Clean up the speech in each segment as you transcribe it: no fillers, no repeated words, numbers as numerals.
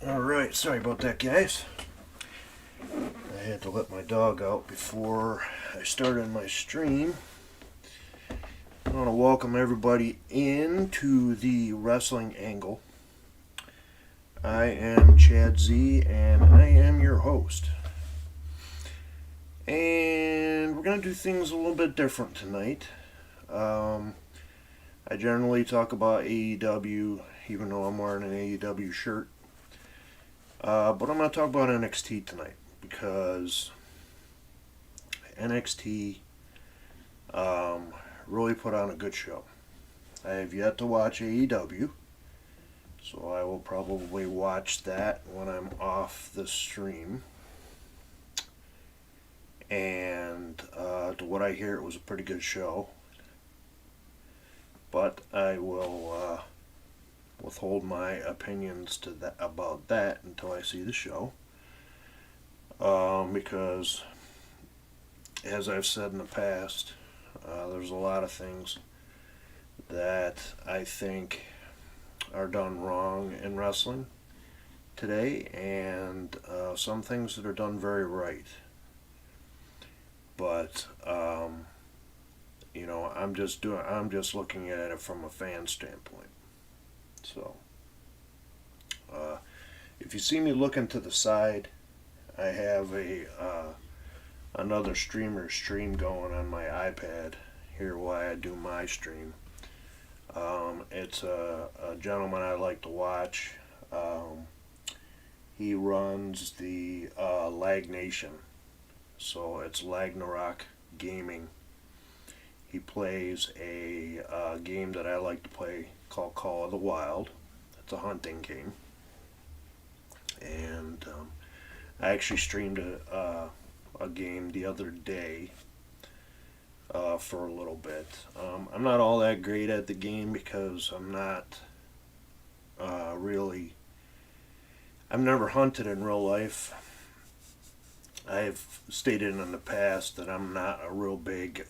Alright, sorry about that, guys. I had to let my dog out before I started my stream. I want to welcome everybody into the Wrestling Angle. I am Chad Z, and I am your host. And we're going to do things a little bit different tonight. I generally talk about AEW, even though I'm wearing an AEW shirt. But I'm going to talk about NXT tonight because NXT really put on a good show. I have yet to watch AEW, so I will probably watch that when I'm off the stream. And to what I hear, it was a pretty good show. But I will withhold my opinions about that until I see the show. Because, as I've said in the past, there's a lot of things that I think are done wrong in wrestling today, and some things that are done very right. But I'm just looking at it from a fan standpoint. So, if you see me looking to the side, I have another streamer's stream going on my iPad here while I do my stream. It's a gentleman I like to watch. He runs the Lag Nation, so it's Ragnarok Gaming. He plays a game that I like to play called Call of the Wild. It's a hunting game. And I actually streamed a game the other day for a little bit. I'm not all that great at the game because I'm not really... I've never hunted in real life. I've stated in the past that I'm not a real big...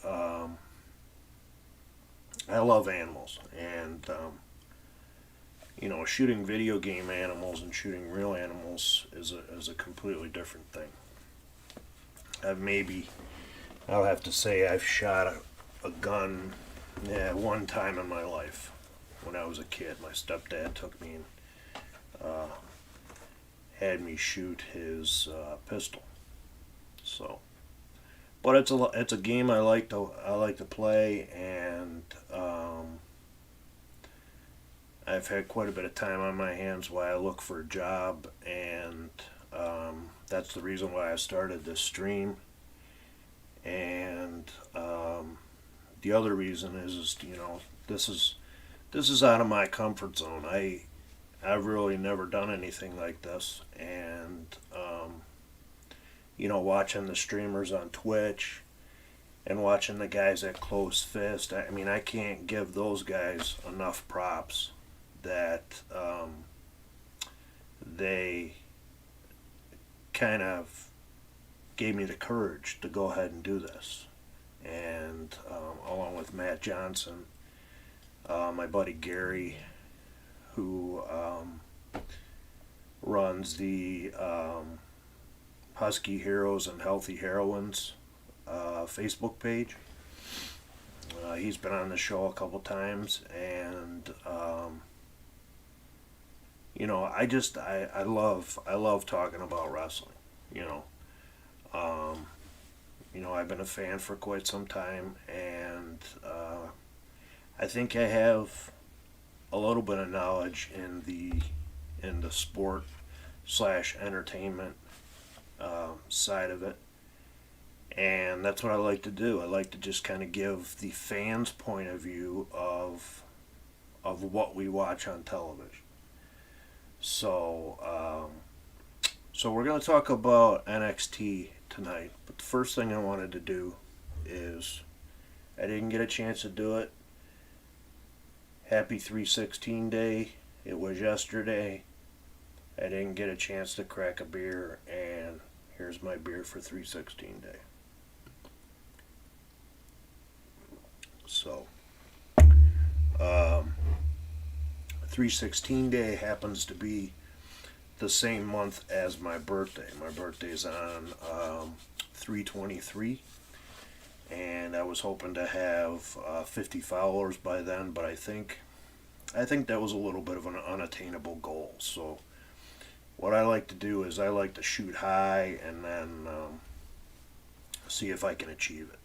I love animals, and shooting video game animals and shooting real animals is a completely different thing. I'll have to say I've shot a gun one time in my life when I was a kid. My stepdad took me and had me shoot his pistol. So. But it's a game I like to play, and I've had quite a bit of time on my hands while I look for a job, and that's the reason why I started this stream. And the other reason is this is out of my comfort zone. I've really never done anything like this, and watching the streamers on Twitch and watching the guys at Close Fist, I can't give those guys enough props that they kind of gave me the courage to go ahead and do this. And along with Matt Johnson, my buddy Gary, who runs the Husky Heroes and Healthy Heroines Facebook page. He's been on the show a couple times, and I love talking about wrestling. I've been a fan for quite some time, and I think I have a little bit of knowledge in the sport / entertainment side of it, and that's what I like to do. I like to just kind of give the fans' point of view of what we watch on television. So we're going to talk about NXT tonight, but the first thing I wanted to do is, I didn't get a chance to do it. Happy 316 Day. It was yesterday. I didn't get a chance to crack a beer, and here's my beer for 316 Day. So, 316 Day happens to be the same month as my birthday. My birthday's on 3/23, and I was hoping to have 50 followers by then, but I think that was a little bit of an unattainable goal. So what I like to do is I like to shoot high and then see if I can achieve it.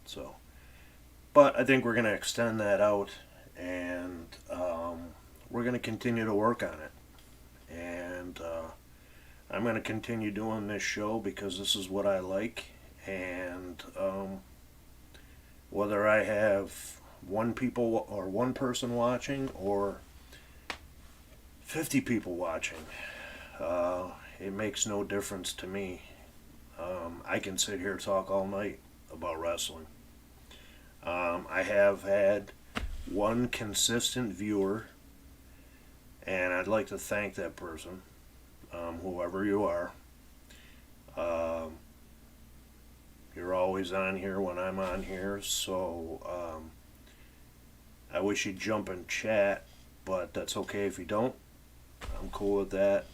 So, but I think we're going to extend that out, and we're going to continue to work on it. And I'm going to continue doing this show because this is what I like. And whether I have one person watching or 50 people watching, it makes no difference to me. I can sit here and talk all night about wrestling. I have had one consistent viewer, and I'd like to thank that person, whoever you are. You're always on here when I'm on here, so I wish you'd jump and chat, but that's okay if you don't. I'm cool with that.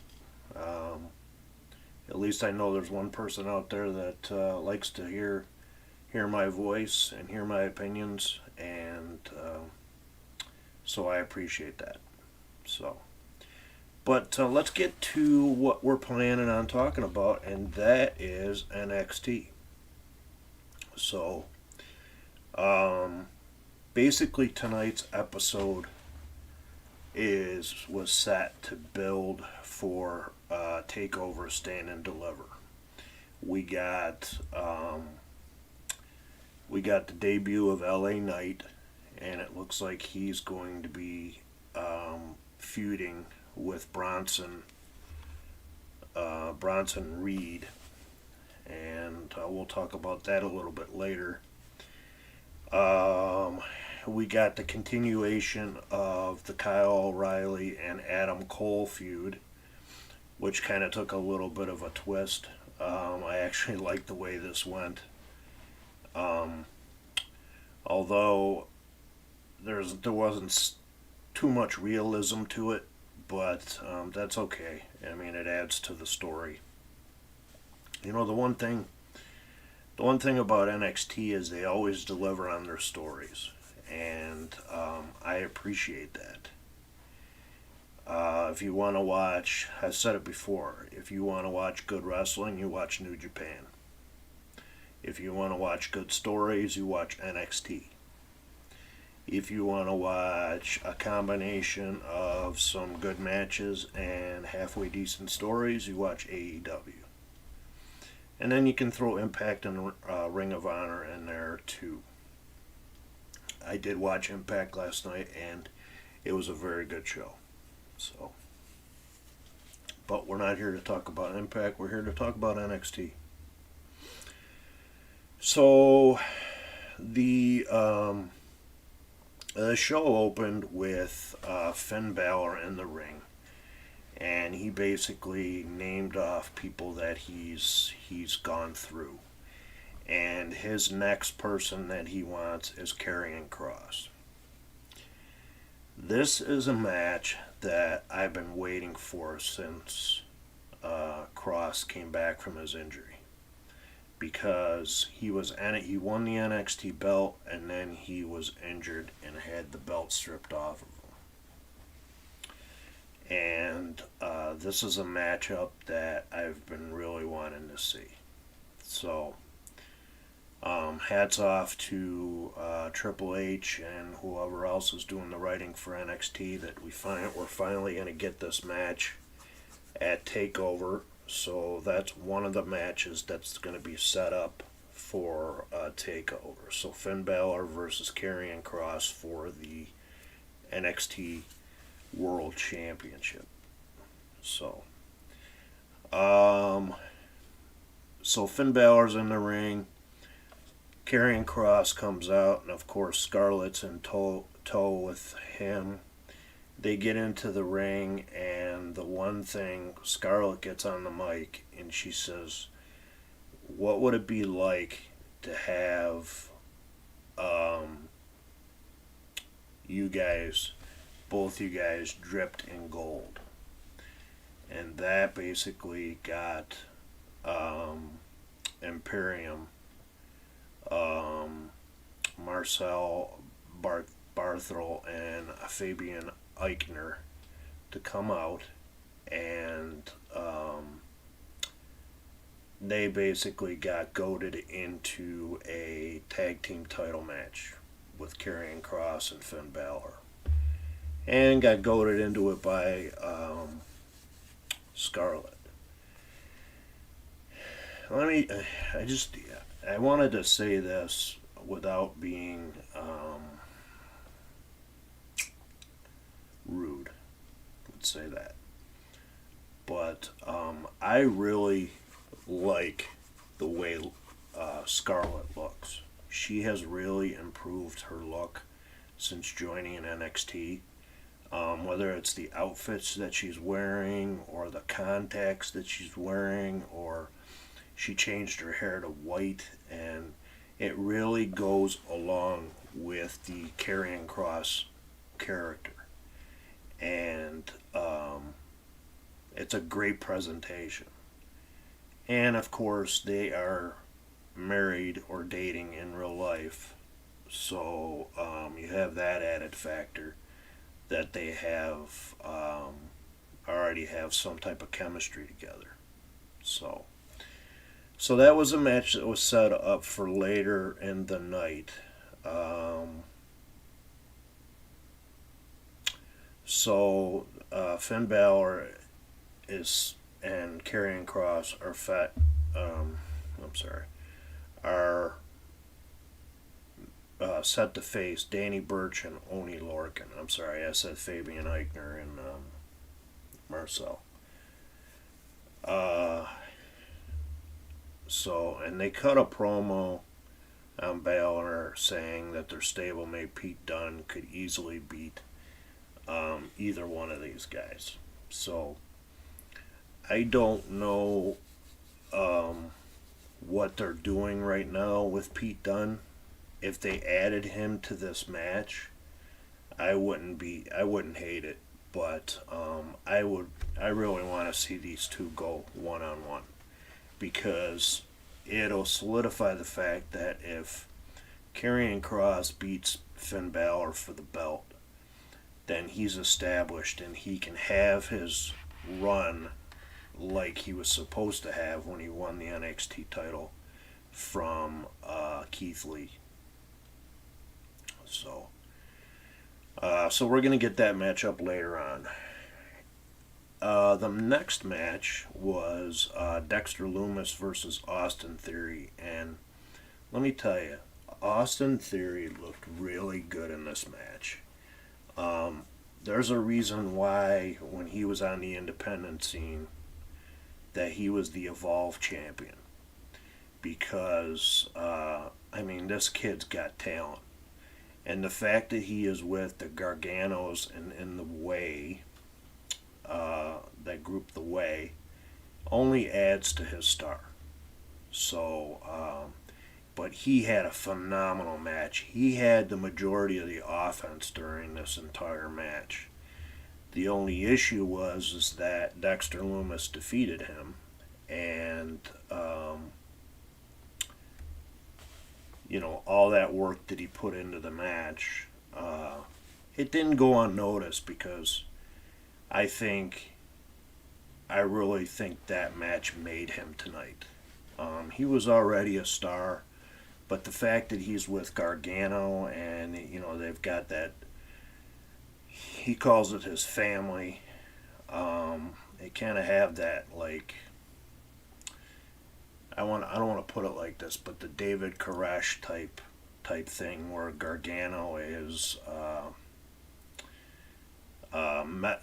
At least I know there's one person out there that likes to hear my voice and hear my opinions, and so I appreciate that. So, but let's get to what we're planning on talking about, and that is NXT. So, basically tonight's episode was set to build for Takeover Stand and Deliver. We got the debut of LA Knight, and it looks like he's going to be feuding with Bronson Reed, and we'll talk about that a little bit later. We got the continuation of the Kyle O'Reilly and Adam Cole feud, which kind of took a little bit of a twist. I actually liked the way this went. Although there wasn't too much realism to it, but that's okay. I mean, it adds to the story. You know, the one thing about NXT is they always deliver on their stories, and I appreciate that. If you want to watch, I've said it before, if you want to watch good wrestling, you watch New Japan. If you want to watch good stories, you watch NXT. If you want to watch a combination of some good matches and halfway decent stories, you watch AEW. And then you can throw Impact and Ring of Honor in there too. I did watch Impact last night, and it was a very good show. So, but we're not here to talk about Impact. We're here to talk about NXT. So, the show opened with Finn Balor in the ring, and he basically named off people that he's gone through, and his next person that he wants is Karrion Kross. This is a match that I've been waiting for since Kross came back from his injury, because he won the NXT belt, and then he was injured and had the belt stripped off of him. And this is a matchup that I've been really wanting to see. So, hats off to Triple H and whoever else is doing the writing for NXT that we're finally going to get this match at TakeOver. So that's one of the matches that's going to be set up for TakeOver. So Finn Balor versus Karrion Kross for the NXT World Championship. So, Finn Balor's in the ring. Karrion Kross comes out, and of course Scarlett's in tow with him. They get into the ring, and the one thing, Scarlett gets on the mic, and she says, what would it be like to have both you guys dripped in gold? and that basically got Imperium, um, Marcel, Barthel, and Fabian Eichner to come out, and they basically got goaded into a tag team title match with Karrion Kross and Finn Balor, and got goaded into it by Scarlett. Let me. I wanted to say this without being rude. Let's say that. But I really like the way Scarlett looks. She has really improved her look since joining NXT. Whether it's the outfits that she's wearing, or the contacts that she's wearing, or she changed her hair to white, and it really goes along with the Karrion Kross character. And it's a great presentation. And of course, they are married or dating in real life, so you have that added factor that they have already have some type of chemistry together. So that was a match that was set up for later in the night. Finn Balor is and Karrion Kross are set to face Danny Burch and Oni Lorcan. I'm sorry, I said Fabian Eichner and Marcel. And they cut a promo on Balor saying that their stablemate Pete Dunne could easily beat either one of these guys. So I don't know what they're doing right now with Pete Dunne. If they added him to this match, I wouldn't hate it, but I really want to see these two go one on one, because it'll solidify the fact that if Karrion Kross beats Finn Balor for the belt, then he's established and he can have his run like he was supposed to have when he won the NXT title from Keith Lee. So we're going to get that matchup later on. The next match was Dexter Loomis versus Austin Theory, and let me tell you, Austin Theory looked really good in this match. There's a reason why when he was on the independent scene that he was the Evolve champion, because this kid's got talent, and the fact that he is with the Garganos and in the Way, that group The Way, only adds to his star. But he had a phenomenal match. He had the majority of the offense during this entire match. The only issue was that Dexter Loomis defeated him, and all that work that he put into the match, it didn't go unnoticed, because I really think that match made him tonight. He was already a star, but the fact that he's with Gargano and they've got that, he calls it his family. They kind of have that, like, I don't want to put it like this, but the David Koresh type thing, where Gargano is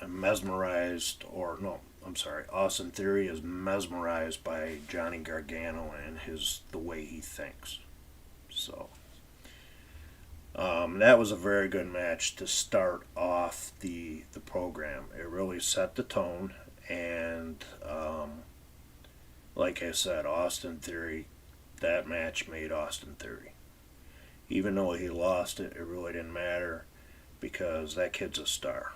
mesmerized, or no, I'm sorry, Austin Theory is mesmerized by Johnny Gargano and the way he thinks. So that was a very good match to start off the program. It really set the tone, and like I said, Austin Theory, that match made Austin Theory. Even though he lost it, it really didn't matter, because that kid's a star.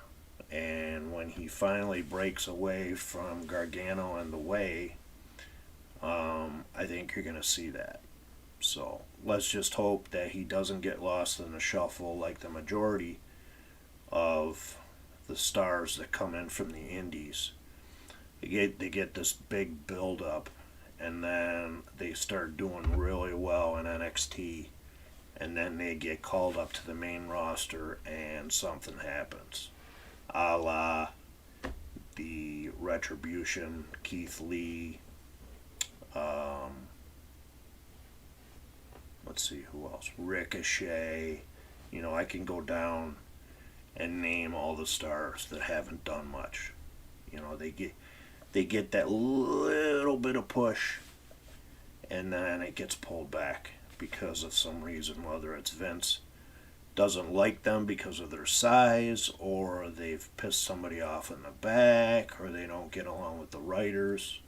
And when he finally breaks away from Gargano and the Way, I think you're going to see that. So let's just hope that he doesn't get lost in the shuffle like the majority of the stars that come in from the indies. They get this big build up, and then they start doing really well in NXT, and then they get called up to the main roster and something happens. A la the Retribution, Keith Lee, let's see who else, Ricochet. I can go down and name all the stars that haven't done much. They get that little bit of push, and then it gets pulled back because of some reason, whether it's Vince doesn't like them because of their size, or they've pissed somebody off in the back, or they don't get along with the writers,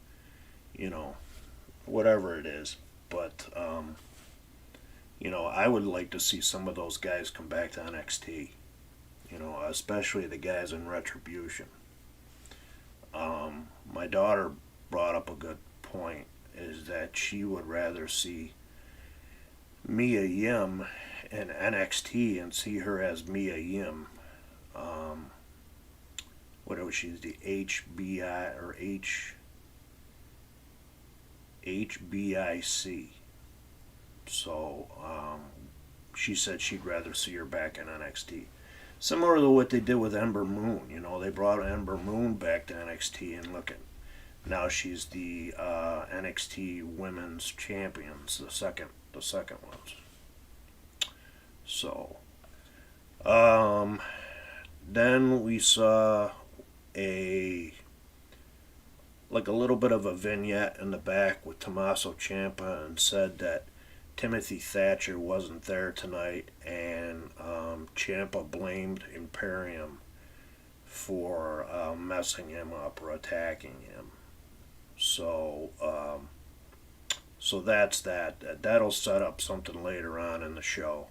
whatever it is. But, I would like to see some of those guys come back to NXT, especially the guys in Retribution. My daughter brought up a good point, is that she would rather see Mia Yim in NXT and see her as Mia Yim. What was she? The HBI or HBIC. So she said she'd rather see her back in NXT. Similar to what they did with Ember Moon. They brought Ember Moon back to NXT, and look at now she's the NXT Women's Champions, the second ones. So, then we saw a little bit of a vignette in the back with Tommaso Ciampa, and said that Timothy Thatcher wasn't there tonight, and Ciampa blamed Imperium for messing him up or attacking him. So that's that. That'll set up something later on in the show.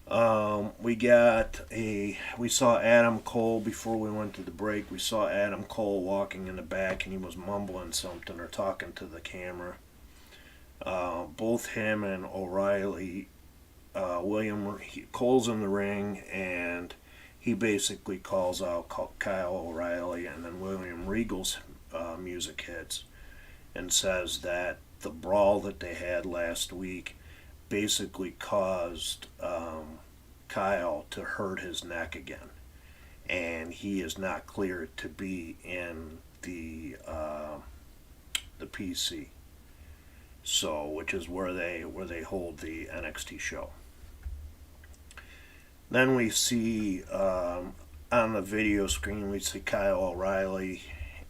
We saw Adam Cole before we went to the break. We saw Adam Cole walking in the back, and he was mumbling something or talking to the camera. Both him and OReilly, Cole's in the ring, and he basically calls out Kyle O'Reilly, and then William Regal's music hits, and says that the brawl that they had last week basically caused Kyle to hurt his neck again, and he is not cleared to be in the PC. So, which is where they hold the NXT show. Then we see on the video screen, we see Kyle O'Reilly,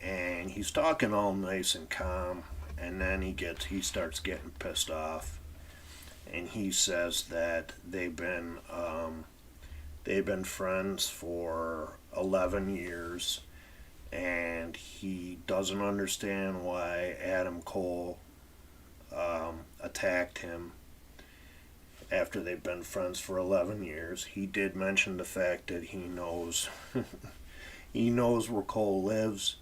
and he's talking all nice and calm, and then he starts getting pissed off, and he says that they've been friends for 11 years, and he doesn't understand why Adam Cole attacked him after they've been friends for 11 years. He did mention the fact that he knows he knows where Cole lives,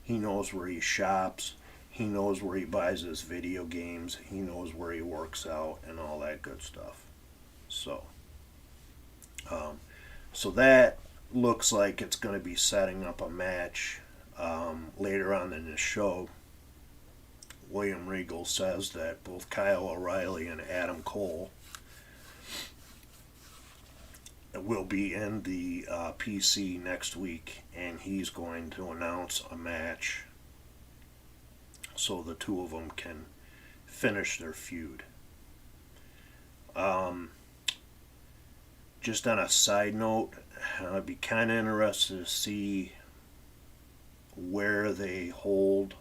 he knows where he shops, he knows where he buys his video games, he knows where he works out, and all that good stuff. So that looks like it's going to be setting up a match later on in the show. William Regal says that both Kyle O'Reilly and Adam Cole will be in the PC next week, and he's going to announce a match so the two of them can finish their feud. Just on a side note, I'd be kind of interested to see where they hold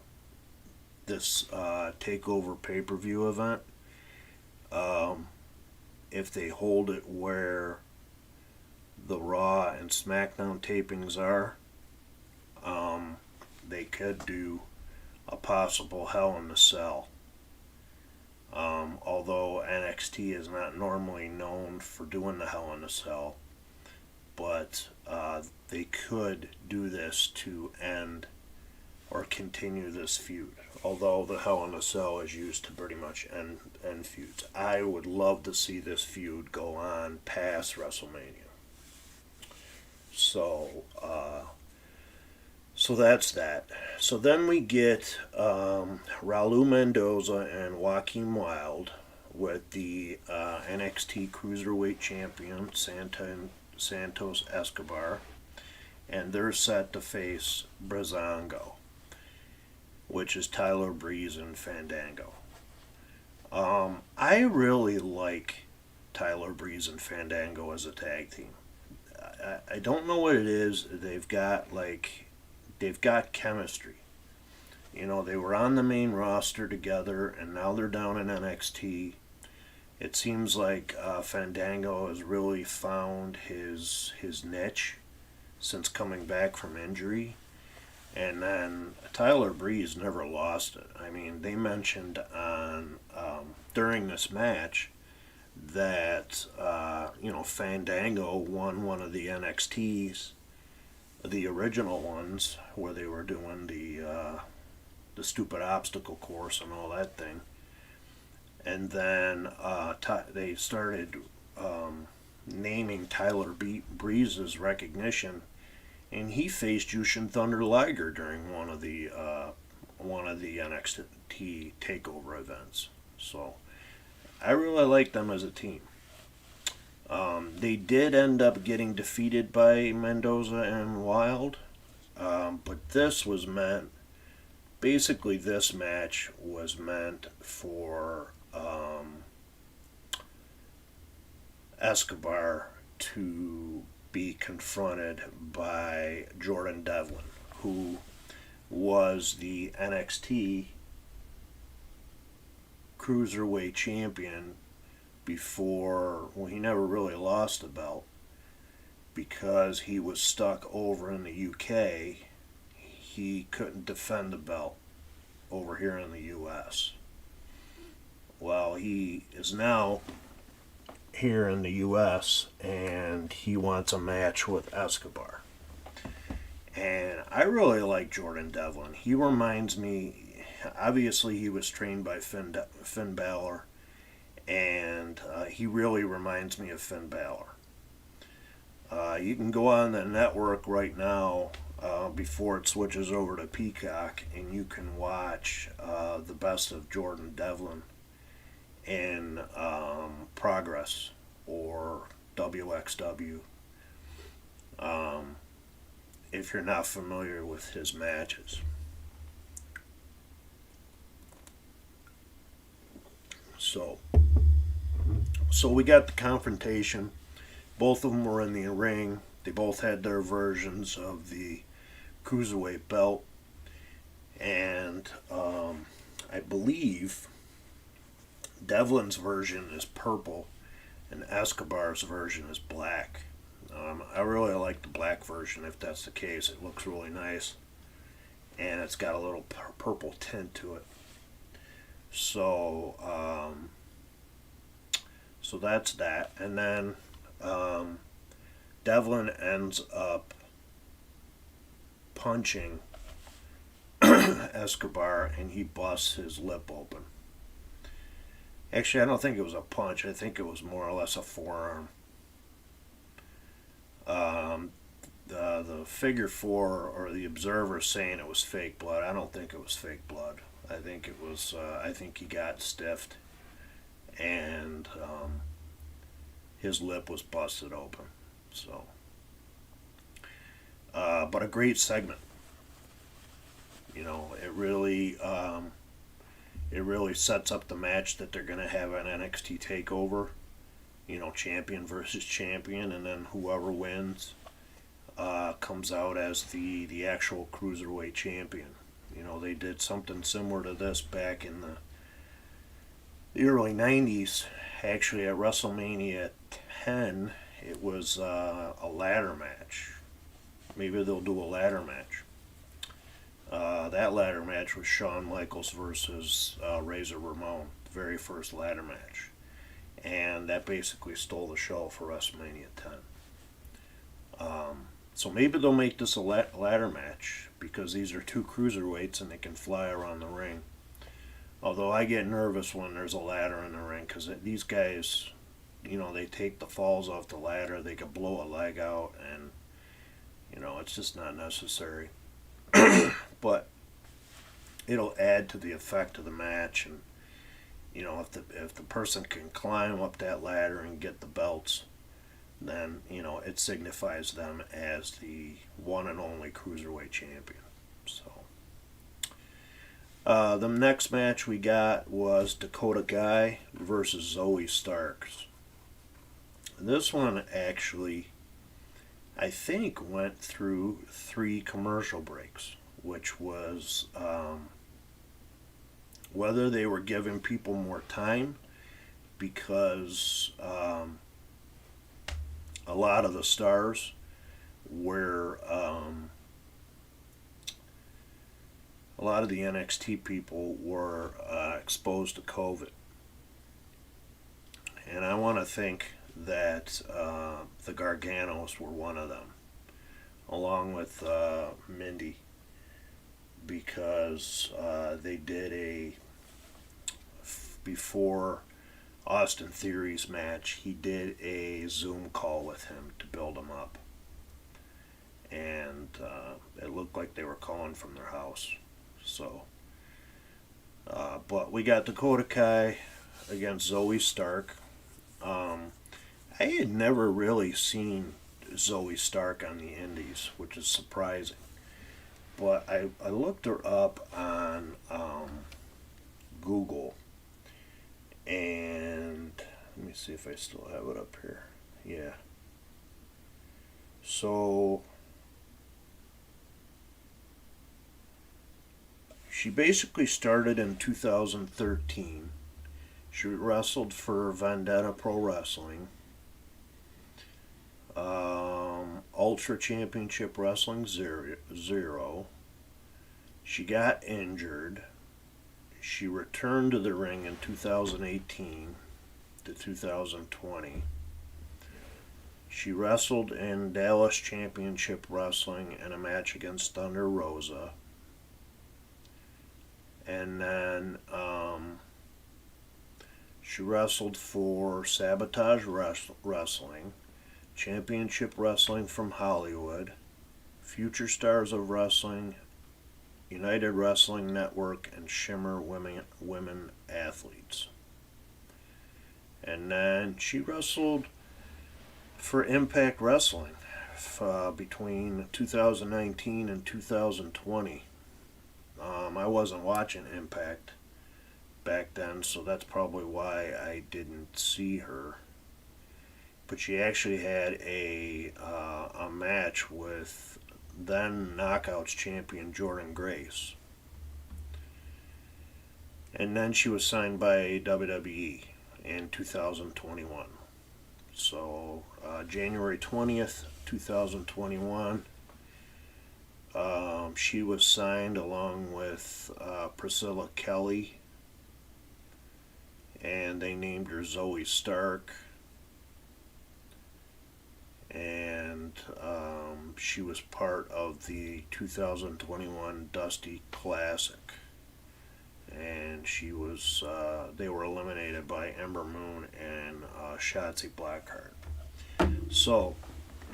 this Takeover pay-per-view event. If they hold it where the Raw and SmackDown tapings are, they could do a possible Hell in a Cell. Although NXT is not normally known for doing the Hell in a Cell, but they could do this to end or continue this feud. Although the Hell in a Cell is used to pretty much end feuds. I would love to see this feud go on past WrestleMania. So that's that. So then we get Raul Mendoza and Joaquin Wilde with the NXT Cruiserweight Champion Santos Escobar, and they're set to face Breezango, which is Tyler Breeze and Fandango. I really like Tyler Breeze and Fandango as a tag team. I don't know what it is. They've got chemistry. You know, they were on the main roster together, and now they're down in NXT. It seems like Fandango has really found his niche since coming back from injury. And then Tyler Breeze never lost it. I mean, they mentioned on during this match that Fandango won one of the NXTs, the original ones where they were doing the stupid obstacle course and all that thing. And then they started naming Tyler Breeze's recognition, and he faced Jushin Thunder Liger during one of the NXT Takeover events. So I really like them as a team. They did end up getting defeated by Mendoza and Wilde, but this match was meant for Escobar to be confronted by Jordan Devlin, who was the NXT Cruiserweight Champion before. Well, he never really lost the belt because he was stuck over in the UK. He couldn't defend the belt over here in the US. Well, he is now here in the US and he wants a match with Escobar. And I really like Jordan Devlin. He reminds me, obviously he was trained by Finn Balor, and he really reminds me of Finn Balor. You can go on the network right now before it switches over to Peacock, and you can watch the best of Jordan Devlin in Progress or WXW. If you're not familiar with his matches. So we got the confrontation. Both of them were in the ring. They both had their versions of the Cruiserweight belt. And I believe Devlin's version is purple and Escobar's version is black. I really like the black version if that's the case. It looks really nice. And it's got a little purple tint to it. So that's that. And then Devlin ends up punching Escobar and he busts his lip open. Actually, I don't think it was a punch. I think it was more or less a forearm. The figure four or the observer saying it was fake blood. I don't think it was fake blood. I think it was. I think he got stiffed, and his lip was busted open. So, but a great segment. You know, it really sets up the match that they're going to have on NXT Takeover. You know, champion versus champion, and then whoever wins comes out as the actual Cruiserweight champion. You know, they did something similar to this back in the early 90s. Actually, at WrestleMania 10, it was a ladder match. Maybe they'll do a ladder match. That ladder match was Shawn Michaels versus Razor Ramon, the very first ladder match. And that basically stole the show for WrestleMania 10. So maybe they'll make this a ladder match because these are two cruiserweights and they can fly around the ring. Although I get nervous when there's a ladder in the ring because these guys, they take the falls off the ladder, they could blow a leg out, and it's just not necessary. But it'll add to the effect of the match, and if the person can climb up that ladder and get the belts, then it signifies them as the one and only cruiserweight champion. So the next match we got was Dakota Kai versus Zoe Stark. This one actually, I think, went through 3 commercial breaks, which was whether they were giving people more time because a lot of the stars were a lot of the NXT people were exposed to COVID. And I want to think that the Garganos were one of them, along with Mindy, because they did before Austin Theory's match, he did a Zoom call with him to build him up. And it looked like they were calling from their house. So, but we got Dakota Kai against Zoe Stark. I had never really seen Zoe Stark on the indies, which is surprising. But I looked her up on Google, and let me see if I still have it up here. Yeah. So she basically started in 2013. She wrestled for Vendetta Pro Wrestling, Ultra Championship Wrestling 0. She got injured. She returned to the ring in 2018 to 2020. She wrestled in Dallas Championship Wrestling in a match against Thunder Rosa. And then she wrestled for Sabotage Wrestling, Championship Wrestling from Hollywood, Future Stars of Wrestling, United Wrestling Network, and Shimmer Women Athletes. And then she wrestled for Impact Wrestling between 2019 and 2020. I wasn't watching Impact back then, so that's probably why I didn't see her. But she actually had a match with then Knockouts champion Jordynne Grace. And then she was signed by WWE in 2021. So January 20th, 2021, she was signed along with Priscilla Kelly, and they named her Zoe Stark. And she was part of the 2021 Dusty Classic. And she was, they were eliminated by Ember Moon and Shotzi Blackheart. So,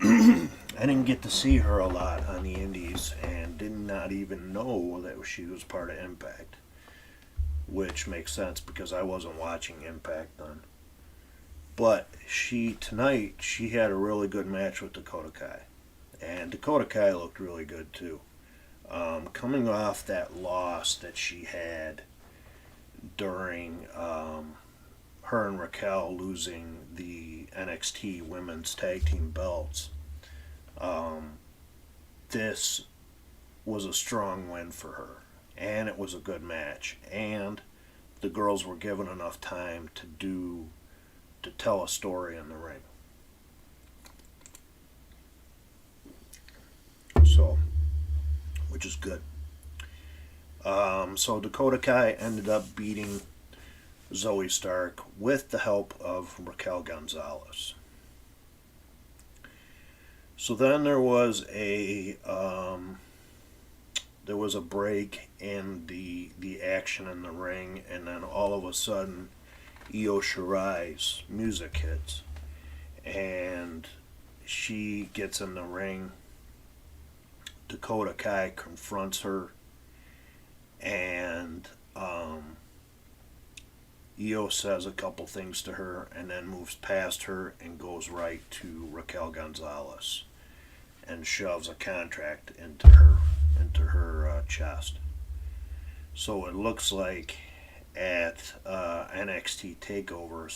I didn't get to see her a lot on the indies and did not even know that she was part of Impact. Which makes sense because I wasn't watching Impact then. But tonight, she had a really good match with Dakota Kai. And Dakota Kai looked really good too. Coming off that loss that she had during her and Raquel losing the NXT Women's Tag Team belts, this was a strong win for her. And it was a good match. And the girls were given enough time to tell a story in the ring. So, which is good. So Dakota Kai ended up beating Zoe Stark with the help of Raquel Gonzalez. So then there was a break in the action in the ring, and then all of a sudden, Io Shirai's music hits, and she gets in the ring. Dakota Kai confronts her, and Io says a couple things to her, and then moves past her and goes right to Raquel Gonzalez, and shoves a contract into her chest. So it looks like at NXT Takeover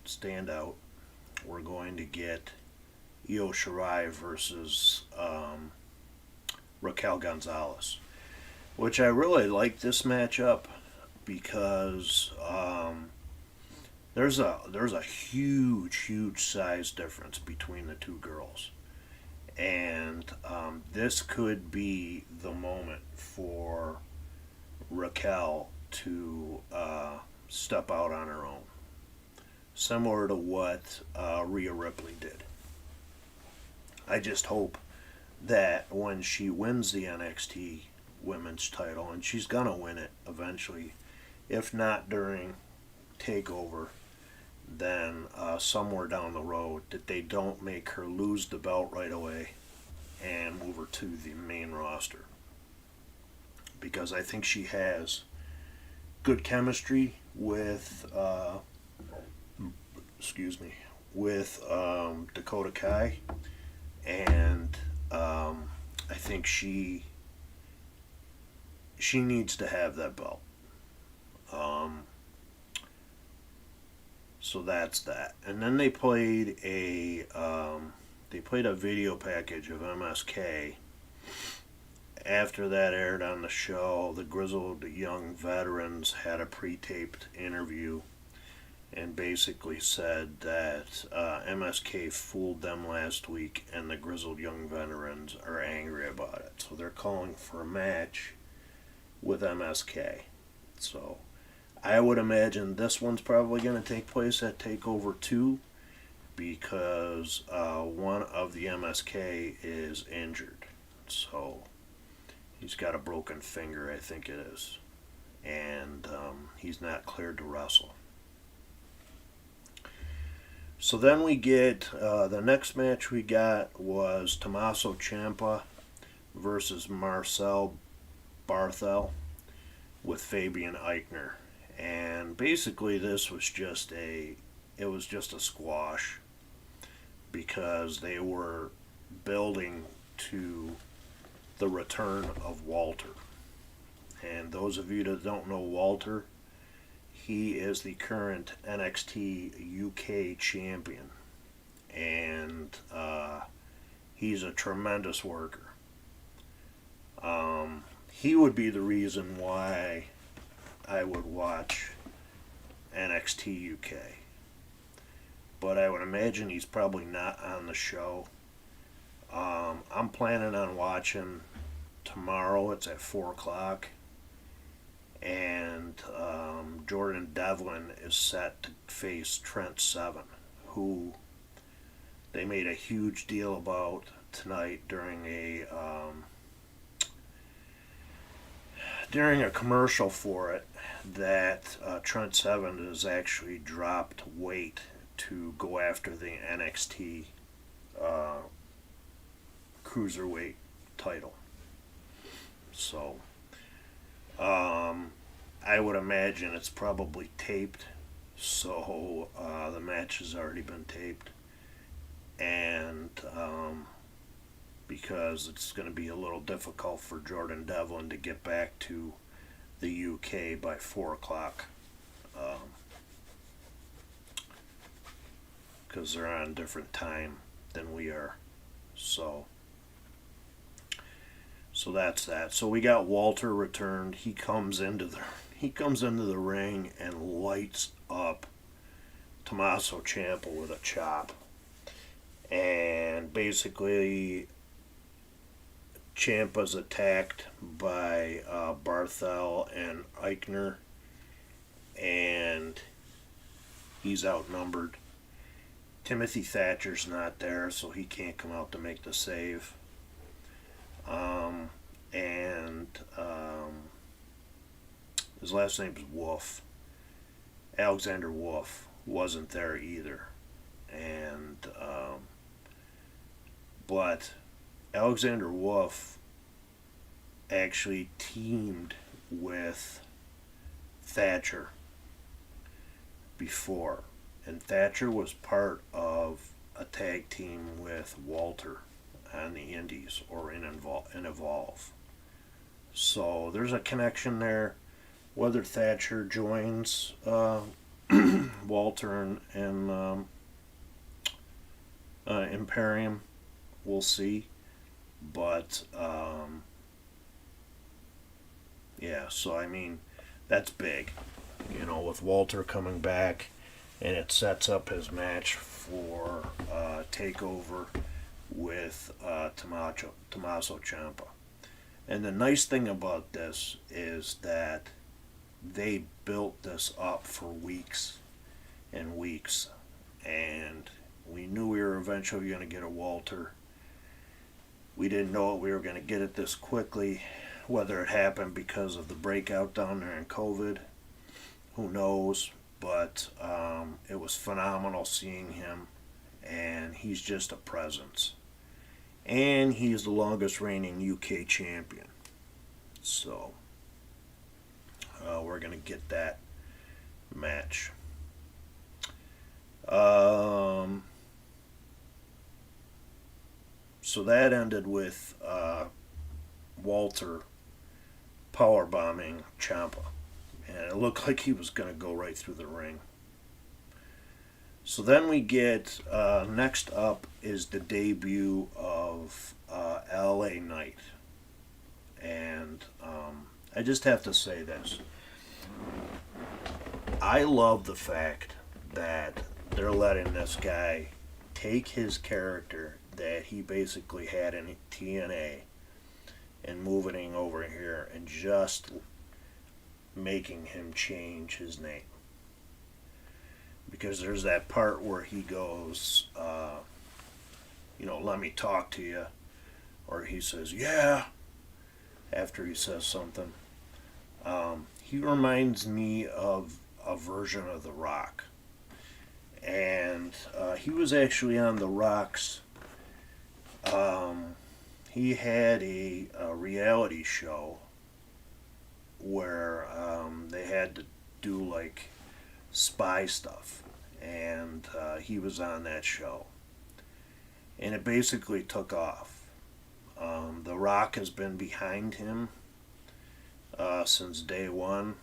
standout, we're going to get Io Shirai versus Raquel Gonzalez, which I really like this matchup because there's a huge size difference between the two girls, and this could be the moment for Raquel to step out on her own, similar to what Rhea Ripley did. I just hope that when she wins the NXT Women's title, and she's gonna win it eventually, if not during Takeover, then somewhere down the road, that they don't make her lose the belt right away and move her to the main roster, because I think she has good chemistry with Dakota Kai, and I think she needs to have that belt. So that's that. And then they played a video package of MSK. After that aired on the show, the grizzled young veterans had a pre-taped interview and basically said that MSK fooled them last week, and the grizzled young veterans are angry about it. So they're calling for a match with MSK. So I would imagine this one's probably going to take place at Takeover 2, because one of the MSK is injured. So he's got a broken finger, I think it is. And he's not cleared to wrestle. So then we get, the next match we got was Tommaso Ciampa versus Marcel Barthel with Fabian Eichner. And basically this was just a squash, because they were building to the return of Walter. And those of you that don't know Walter, he is the current NXT UK champion, and he's a tremendous worker. He would be the reason why I would watch NXT UK, but I would imagine he's probably not on the show. I'm planning on watching tomorrow. It's at 4 o'clock. And Jordan Devlin is set to face Trent Seven, who they made a huge deal about tonight during a commercial for it, that Trent Seven has actually dropped weight to go after the NXT Cruiserweight title. So I would imagine it's probably taped, so the match has already been taped, and because it's going to be a little difficult for Jordan Devlin to get back to the UK by 4 o'clock, because they're on a different time than we are. So that's that. So we got Walter returned. He comes into the ring and lights up Tommaso Ciampa with a chop. And basically Ciampa's attacked by Barthel and Eichner, and he's outnumbered. Timothy Thatcher's not there, so he can't come out to make the save. And his last name's Wolf. Alexander Wolf wasn't there either. And but Alexander Wolf actually teamed with Thatcher before, and Thatcher was part of a tag team with Walter on the Indies or in Evolve. So there's a connection there. Whether Thatcher joins Walter and Imperium, we'll see. But yeah, so I mean, that's big, with Walter coming back, and it sets up his match for Takeover with Tommaso Ciampa. And the nice thing about this is that they built this up for weeks and weeks, and we knew we were eventually going to get a Walter. We didn't know we were going to get it this quickly. Whether it happened because of the breakout down there in COVID, who knows? But it was phenomenal seeing him, and he's just a presence. And he's the longest reigning UK champion. So we're going to get that match. So that ended with Walter powerbombing Ciampa. And it looked like he was going to go right through the ring. So then we get, next up is the debut of LA Knight. And I just have to say this. I love the fact that they're letting this guy take his character that he basically had in TNA and moving him over here and just making him change his name. Because there's that part where he goes, let me talk to you. Or he says, yeah, after he says something. He reminds me of a version of The Rock. And he was actually on The Rock's. He had a reality show where they had to do like spy stuff, and he was on that show, and it basically took off. The Rock has been behind him since day one.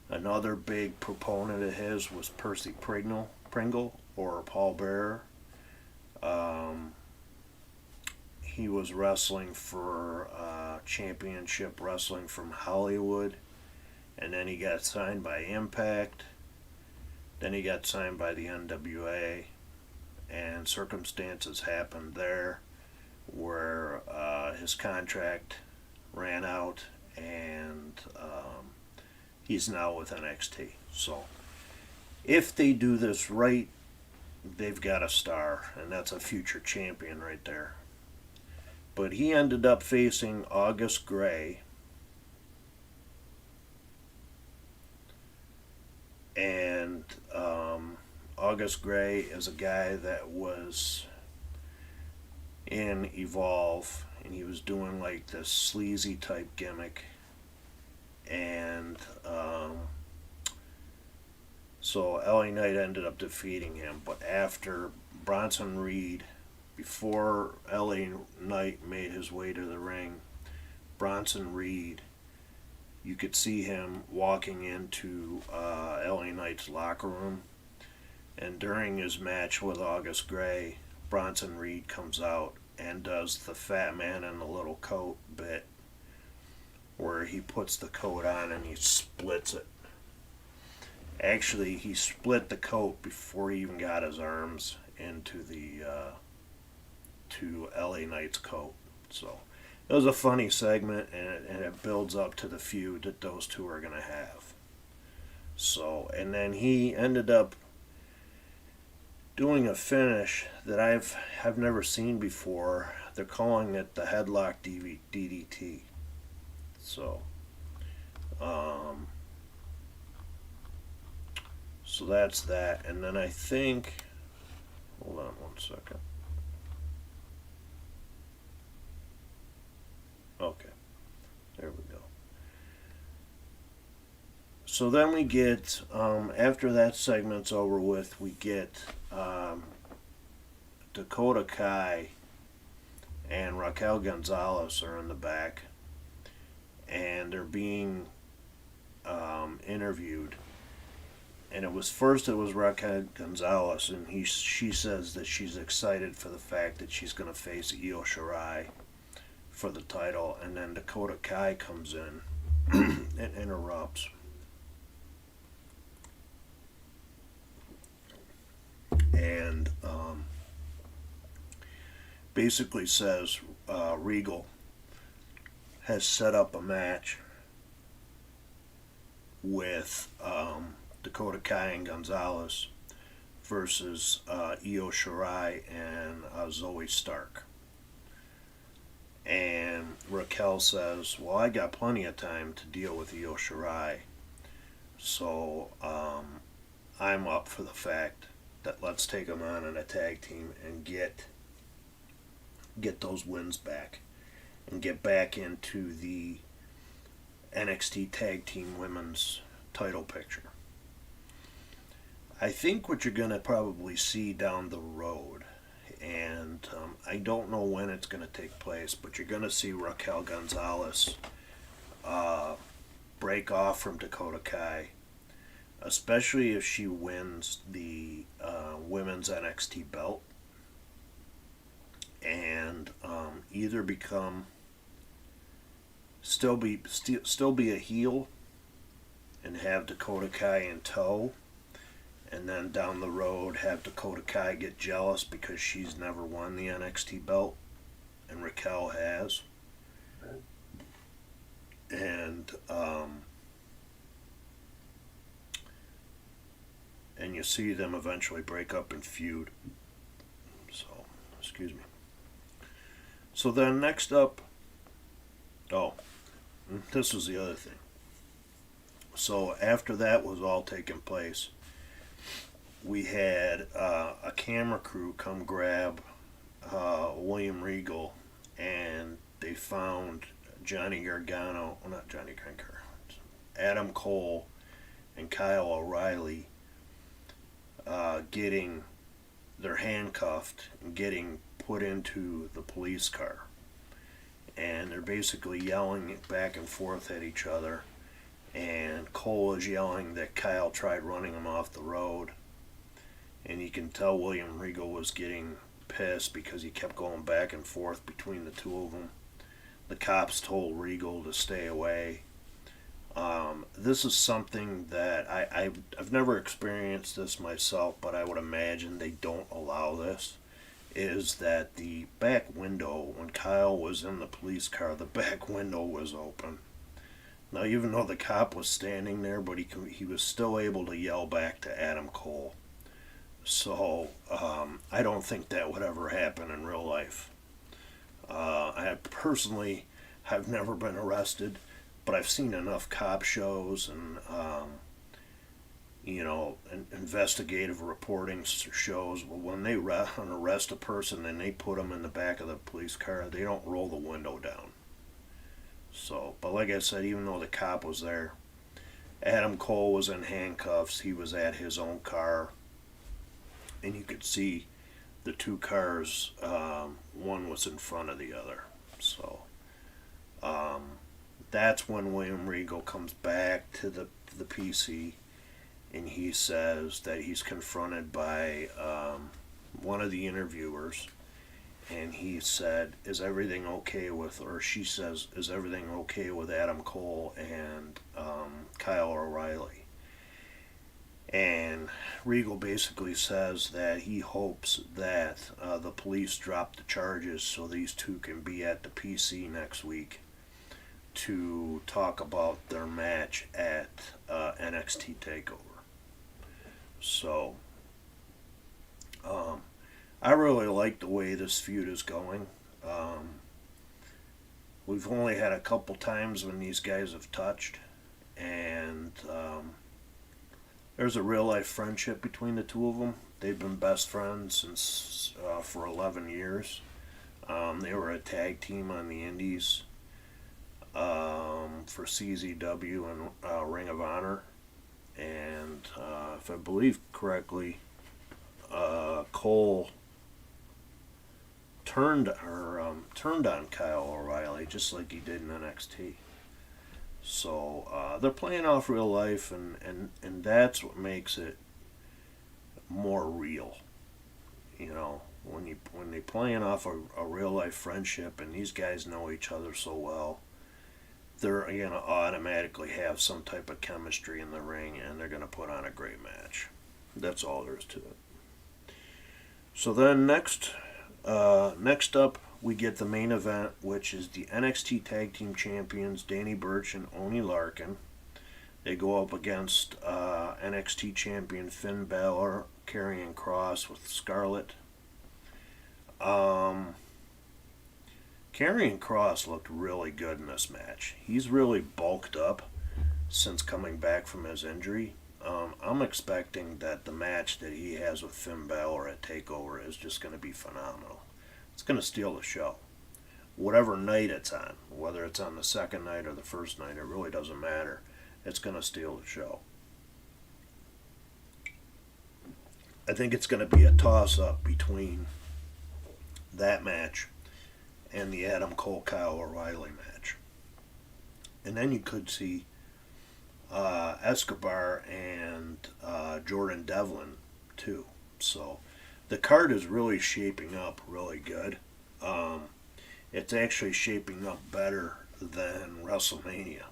Another big proponent of his was Percy Pringle or Paul Bearer. He was wrestling for Championship Wrestling from Hollywood, and then he got signed by Impact, then he got signed by the NWA, and circumstances happened there where his contract ran out, and he's now with NXT. So if they do this right, they've got a star, and that's a future champion right there. But he ended up facing August Gray, and August Gray is a guy that was in Evolve, and he was doing like this sleazy type gimmick, and so LA Knight ended up defeating him. But after Bronson Reed, before LA Knight made his way to the ring, Bronson Reed, you could see him walking into LA Knight's locker room, and during his match with August Gray, Bronson Reed comes out and does the fat man in the little coat bit, where he puts the coat on and he splits it. Actually, he split the coat before he even got his arms into the to LA Knight's coat. So it was a funny segment, and it builds up to the feud that those two are going to have. So, and then he ended up doing a finish that I've never seen before. They're calling it the headlock DDT. So, um, so that's that. And then I think, hold on one second. Okay, there we go. So then we get, after that segment's over with, we get Dakota Kai and Raquel Gonzalez are in the back, and they're being interviewed. And it was Raquel Gonzalez, and she says that she's excited for the fact that she's going to face Io Shirai for the title, and then Dakota Kai comes in and interrupts. And basically says Regal has set up a match with Dakota Kai and Gonzalez versus Io Shirai and Zoe Stark. And Raquel says, well, I got plenty of time to deal with Io Shirai, so I'm up for the fact that let's take them on in a tag team and get those wins back and get back into the NXT Tag Team Women's title picture. I think what you're going to probably see down the road, and I don't know when it's going to take place, but you're going to see Raquel Gonzalez break off from Dakota Kai, especially if she wins the women's NXT belt, and either become still be a heel and have Dakota Kai in tow, and then down the road have Dakota Kai get jealous because she's never won the NXT belt and Raquel has, and you see them eventually break up and feud. So, excuse me. So then next up, this was the other thing. So after that was all taking place, we had a camera crew come grab William Regal, and they found Adam Cole and Kyle O'Reilly getting their handcuffed and getting put into the police car. And they're basically yelling back and forth at each other. And Cole is yelling that Kyle tried running him off the road. And you can tell William Regal was getting pissed because he kept going back and forth between the two of them. The cops told Regal to stay away. This is something that I've never experienced this myself, but I would imagine they don't allow this. Is that the back window, when Kyle was in the police car, the back window was open. Now, even though the cop was standing there, but he was still able to yell back to Adam Cole. So, I don't think that would ever happen in real life. I personally have never been arrested, but I've seen enough cop shows and, investigative reporting shows. Well, when they arrest a person and they put them in the back of the police car, they don't roll the window down. So, but like I said, even though the cop was there, Adam Cole was in handcuffs. He was at his own car, and you could see the two cars. One was in front of the other. So, that's when William Regal comes back to the PC, and he says that he's confronted by one of the interviewers, and he said, is everything okay with, or she says, is everything okay with Adam Cole and Kyle O'Reilly? And Regal basically says that he hopes that the police drop the charges so these two can be at the PC next week to talk about their match at NXT Takeover. So, I really like the way this feud is going. We've only had a couple times when these guys have touched, and there's a real life friendship between the two of them. They've been best friends since for 11 years. They were a tag team on the Indies for CZW and Ring of Honor, and if I believe correctly, Cole turned on Kyle O'Reilly just like he did in NXT. So they're playing off real life, and that's what makes it more real. You know, when they playing off a real life friendship, and these guys know each other so well, they're gonna automatically have some type of chemistry in the ring, and they're gonna put on a great match. That's all there is to it. So then next up, we get the main event, which is the NXT Tag Team Champions, Danny Burch and Oney Larkin. They go up against NXT Champion Finn Balor, Karrion Kross with Scarlett. Karrion Kross looked really good in this match. He's really bulked up since coming back from his injury. I'm expecting that the match that he has with Finn Balor at TakeOver is just going to be phenomenal. It's going to steal the show. Whatever night it's on, whether it's on the second night or the first night, it really doesn't matter. It's going to steal the show. I think it's going to be a toss-up between that match and the Adam Cole-Kyle O'Reilly match. And then you could see Escobar and Jordan Devlin too. So the card is really shaping up really good. It's actually shaping up better than WrestleMania.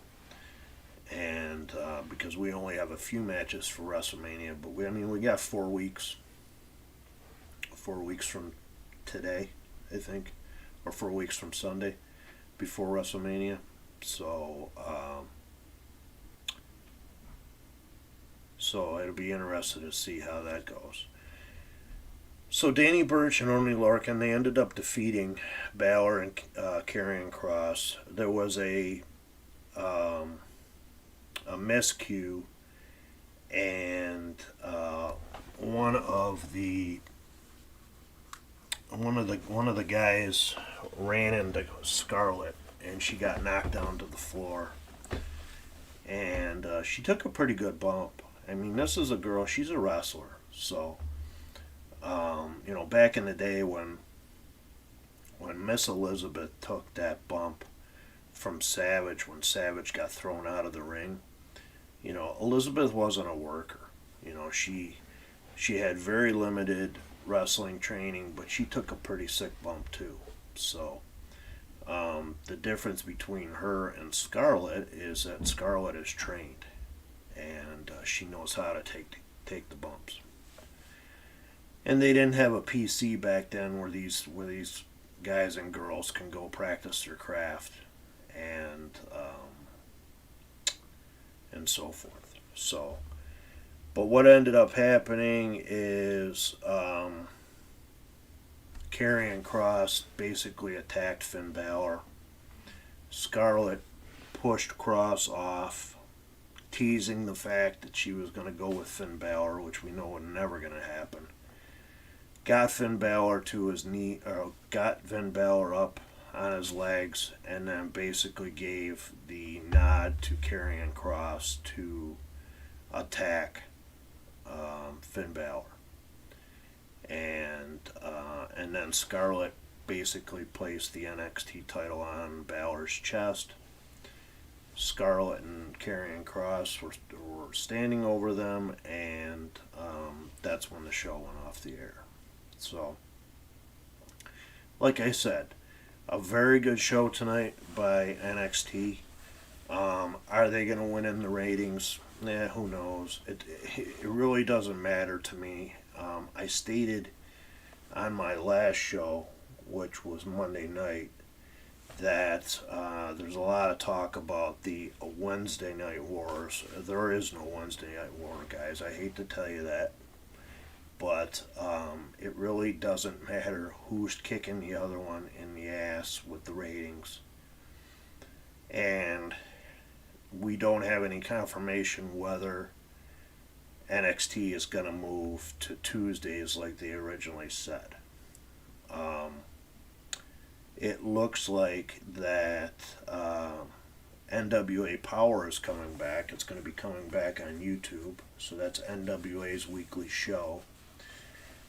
And because we only have a few matches for WrestleMania, but we got 4 weeks. 4 weeks from today, I think, or 4 weeks from Sunday before WrestleMania. So it'll be interesting to see how that goes. So Danny Burch and Oney Larkin, they ended up defeating Balor and Karrion Kross. There was a miscue, and one of the guys ran into Scarlett, and she got knocked down to the floor, and she took a pretty good bump. I mean, this is a girl; she's a wrestler, so. Back in the day when Miss Elizabeth took that bump from Savage, when Savage got thrown out of the ring, Elizabeth wasn't a worker. She had very limited wrestling training, but she took a pretty sick bump too. So the difference between her and Scarlett is that Scarlett is trained, and she knows how to take the bumps. And they didn't have a PC back then where these guys and girls can go practice their craft and so forth. So, but what ended up happening is Karrion Kross basically attacked Finn Balor. Scarlett pushed Kross off, teasing the fact that she was going to go with Finn Balor, which we know was never going to happen. Got Finn Balor to his knee, or got Finn Balor up on his legs, and then basically gave the nod to Karrion Kross to attack Finn Balor, and then Scarlett basically placed the NXT title on Balor's chest. Scarlett and Karrion Kross were standing over them, and that's when the show went off the air. So, like I said, a very good show tonight by NXT. Are they going to win in the ratings? Who knows? It really doesn't matter to me. I stated on my last show, which was Monday night, that there's a lot of talk about the Wednesday Night Wars. There is no Wednesday Night War, guys. I hate to tell you that. but it really doesn't matter who's kicking the other one in the ass with the ratings. And we don't have any confirmation whether NXT is going to move to Tuesdays like they originally said. It looks like that NWA Power is coming back. It's going to be coming back on YouTube. So that's NWA's weekly show.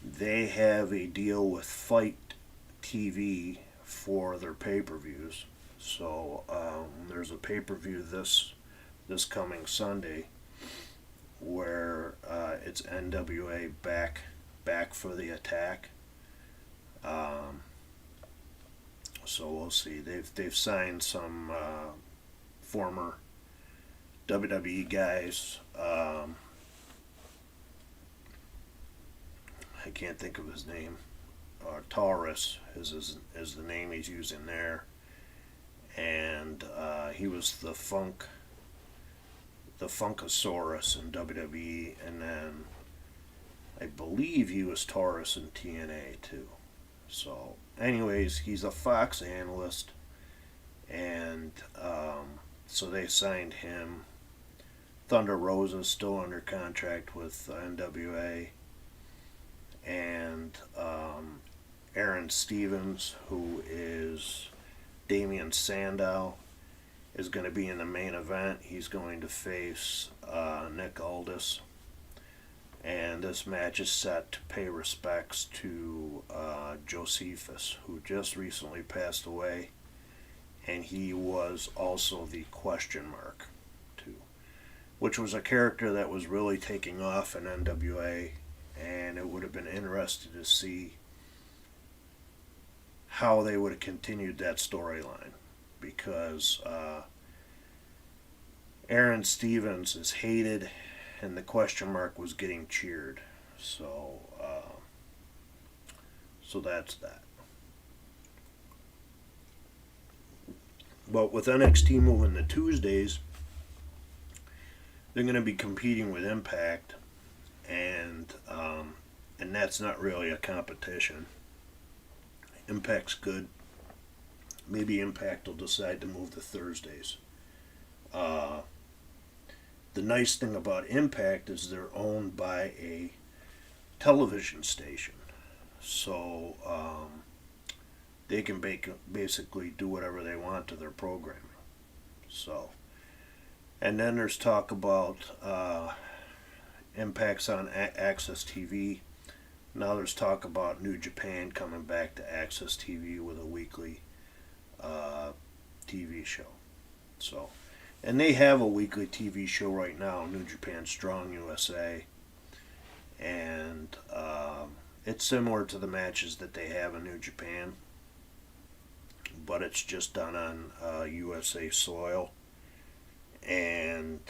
They have a deal with Fight TV for their pay-per-views. So there's a pay-per-view this coming Sunday where it's NWA back for the attack. So we'll see. They've signed some former WWE guys. I can't think of his name. Taurus is the name he's using there, and he was the Funkasaurus in WWE, and then I believe he was Taurus in TNA too. So, anyways, he's a Fox analyst, and so they signed him. Thunder Rosa's still under contract with NWA, and Aaron Stevens, who is Damian Sandow, is going to be in the main event. He's going to face Nick Aldis. And this match is set to pay respects to Josephus, who just recently passed away. And he was also the question mark, too. Which was a character that was really taking off in NWA. And it would have been interesting to see how they would have continued that storyline. Because Aaron Stevens is hated, and the question mark was getting cheered. So that's that. But with NXT moving to Tuesdays, they're going to be competing with Impact, and that's not really a competition. Impact's good. Maybe Impact will decide to move to Thursdays. The nice thing about Impact is they're owned by a television station. So they can basically do whatever they want to their programming. So, and then there's talk about Impact's on Access TV. Now there's talk about New Japan coming back to Access TV with a weekly TV show. So, and they have a weekly TV show right now, New Japan Strong USA, and it's similar to the matches that they have in New Japan, but it's just done on USA soil, and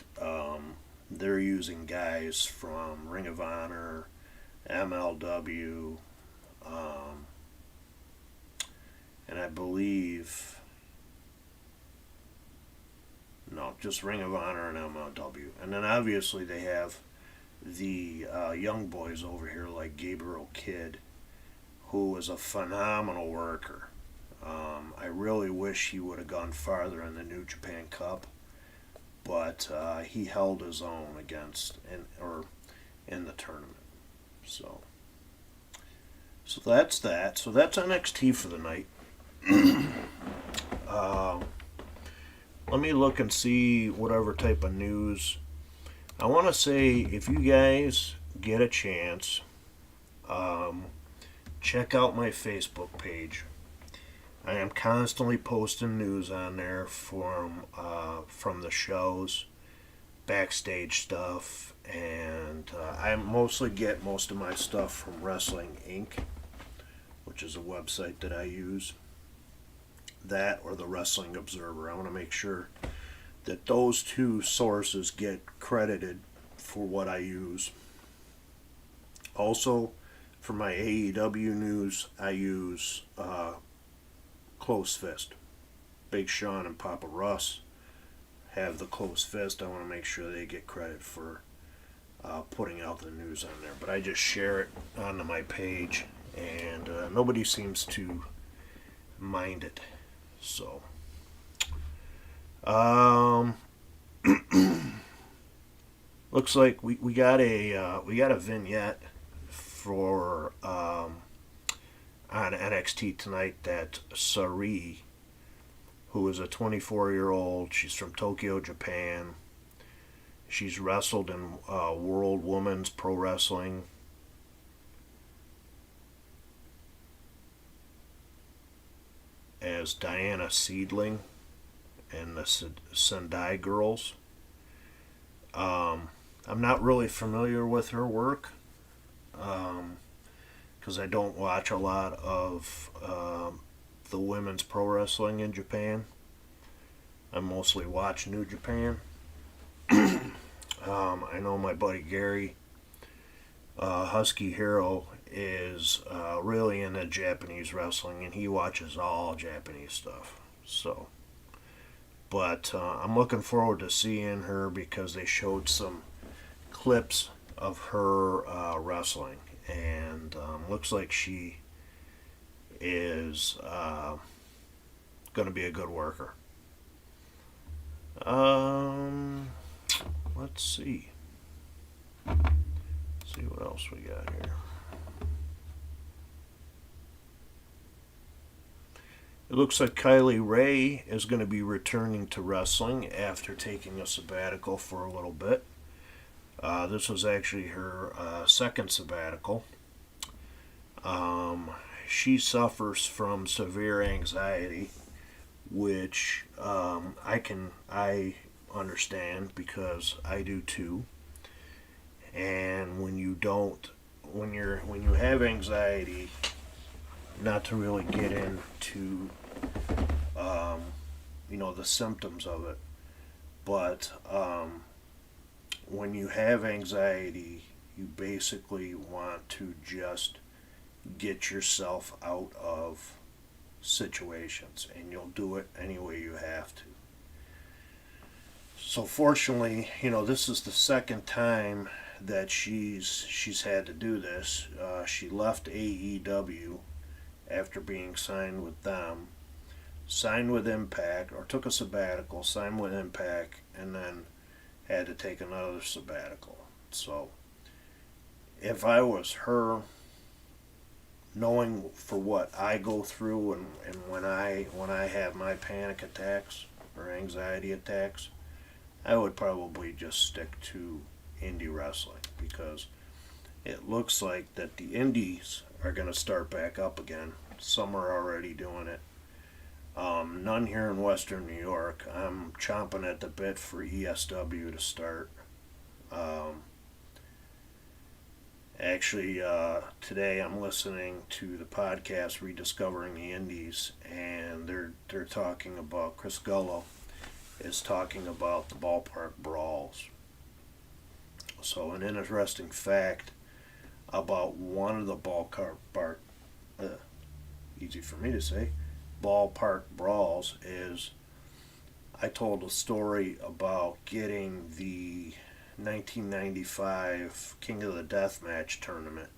they're using guys from Ring of Honor, MLW, and I believe, no, just Ring of Honor and MLW. And then obviously they have the young boys over here like Gabriel Kidd, who is a phenomenal worker. I really wish he would have gone farther in the New Japan Cup, but he held his own in the tournament. So that's that. So that's NXT for the night. Let me look and see whatever type of news. I want to say, if you guys get a chance, check out my Facebook page. I am constantly posting news on there from the shows, backstage stuff, and I mostly get most of my stuff from Wrestling Inc., which is a website that I use. That or the Wrestling Observer. I want to make sure that those two sources get credited for what I use. Also, for my AEW news, I use Close Fist. Big Sean and Papa Russ have the Close Fist. I want to make sure they get credit for putting out the news on there, but I just share it onto my page, and nobody seems to mind it. So, looks like we got a vignette for on NXT tonight that Sari, who is a 24-year-old, she's from Tokyo, Japan. She's wrestled in World Women's Pro Wrestling. As Diana Seedling and the Sendai Girls. I'm not really familiar with her work because I don't watch a lot of the women's pro wrestling in Japan. I mostly watch New Japan. I know my buddy Gary, Husky Hero, is really into Japanese wrestling, and he watches all Japanese stuff. So, but I'm looking forward to seeing her because they showed some clips of her wrestling, and looks like she is going to be a good worker. Let's see. Let's see what else we got here. It looks like Kylie Ray is going to be returning to wrestling after taking a sabbatical for a little bit. This was actually her second sabbatical. She suffers from severe anxiety, which I understand because I do too. And when you have anxiety, not to really get into the symptoms of it, but when you have anxiety, you basically want to just get yourself out of situations, and you'll do it any way you have to. So fortunately, this is the second time that she's had to do this. She left AEW after being signed with them, signed with Impact, or took a sabbatical, signed with Impact, and then had to take another sabbatical. So if I was her, knowing for what I go through and when I have my panic attacks or anxiety attacks, I would probably just stick to indie wrestling, because it looks like that the indies are going to start back up again. Some are already doing it. None here in Western New York. I'm chomping at the bit for ESW to start. Actually, today I'm listening to the podcast Rediscovering the Indies, and they're talking about, Chris Gullo is talking about the ballpark brawls. So an interesting fact about one of the ballpark, easy for me to say, ballpark brawls is, I told a story about getting the 1995 King of the Deathmatch tournament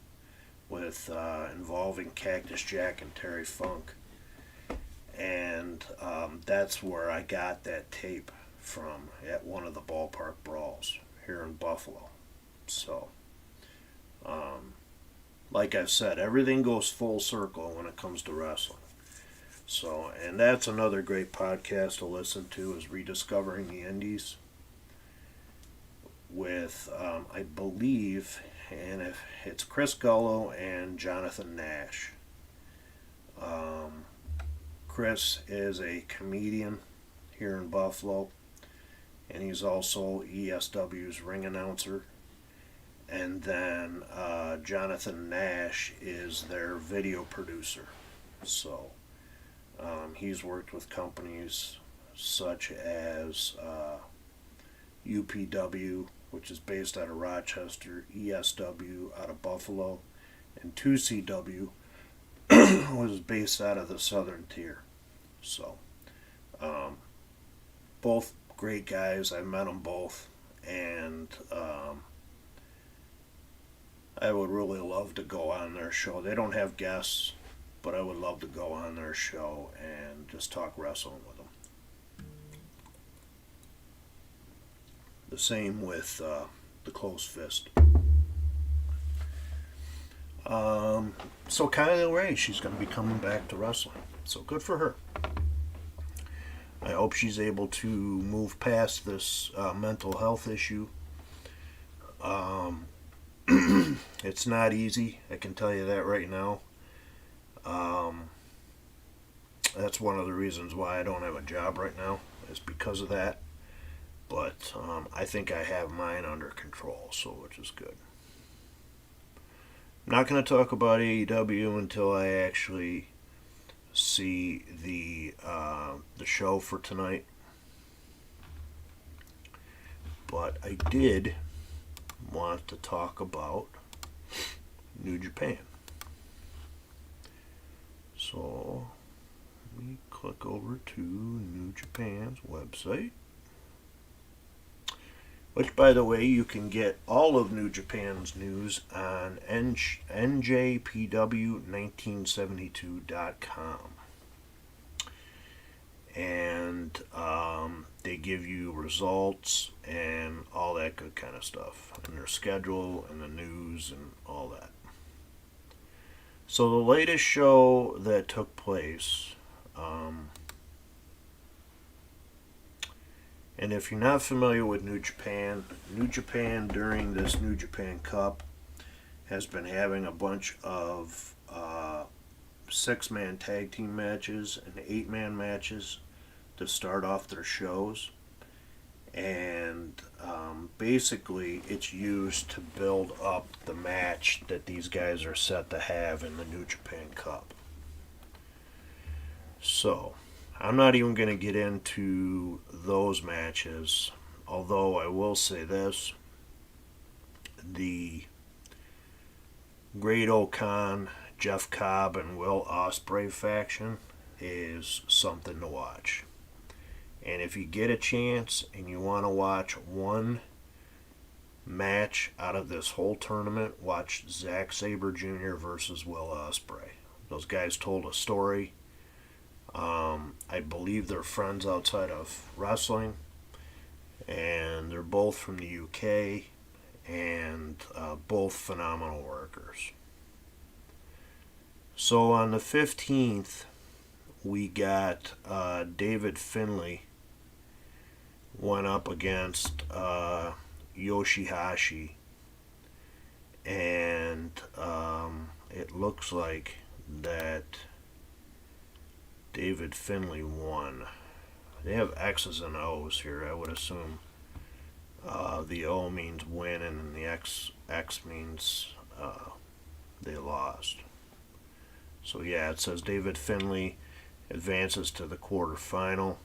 with involving Cactus Jack and Terry Funk, and that's where I got that tape from, at one of the ballpark brawls here in Buffalo. So like I said, everything goes full circle when it comes to wrestling. So, and that's another great podcast to listen to, is Rediscovering the Indies, with I believe, and if it's Chris Gullo and Jonathan Nash. Chris is a comedian here in Buffalo, and he's also ESW's ring announcer. And then Jonathan Nash is their video producer. So he's worked with companies such as UPW, which is based out of Rochester, ESW out of Buffalo, and 2CW was based out of the Southern Tier. So both great guys. I met them both, and I would really love to go on their show. They don't have guests, but I would love to go on their show and just talk wrestling with them. The same with the Closed Fist. So Kylie Ray, she's going to be coming back to wrestling. So good for her. I hope she's able to move past this mental health issue. It's not easy, I can tell you that right now. That's one of the reasons why I don't have a job right now, is because of that. But I think I have mine under control, so which is good. I'm not going to talk about AEW until I actually see the show for tonight. But I did want to talk about New Japan. So we click over to New Japan's website, which, by the way, you can get all of New Japan's news on njpw1972.com. And they give you results and all that good kind of stuff, and their schedule and the news and all that. So the latest show that took place, and if you're not familiar with New Japan during this New Japan Cup has been having a bunch of 6-man tag team matches and 8-man matches to start off their shows. And basically it's used to build up the match that these guys are set to have in the New Japan Cup. So I'm not even going to get into those matches, although I will say this: the Great O'Khan, Jeff Cobb, and Will Ospreay faction is something to watch. And if you get a chance and you want to watch one match out of this whole tournament, watch Zack Sabre Jr. versus Will Ospreay. Those guys told a story. I believe they're friends outside of wrestling, and they're both from the UK, and both phenomenal workers. So on the 15th, we got David Finlay went up against Yoshihashi, and it looks like that David Finlay won. They have X's and O's here. I would assume the O means win, and the X means they lost. So yeah, it says David Finlay advances to the quarterfinal.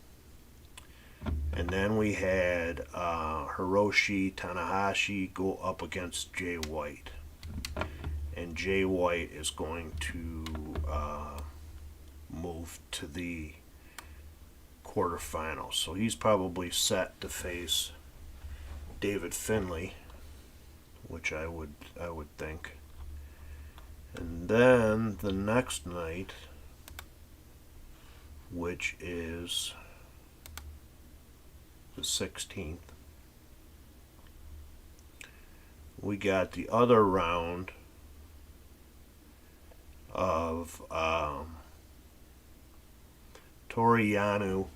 And then we had Hiroshi Tanahashi go up against Jay White. And Jay White is going to move to the quarterfinals. So he's probably set to face David Finlay, which I would think. And then the next night, which is the 16th, we got the other round of Toru Yano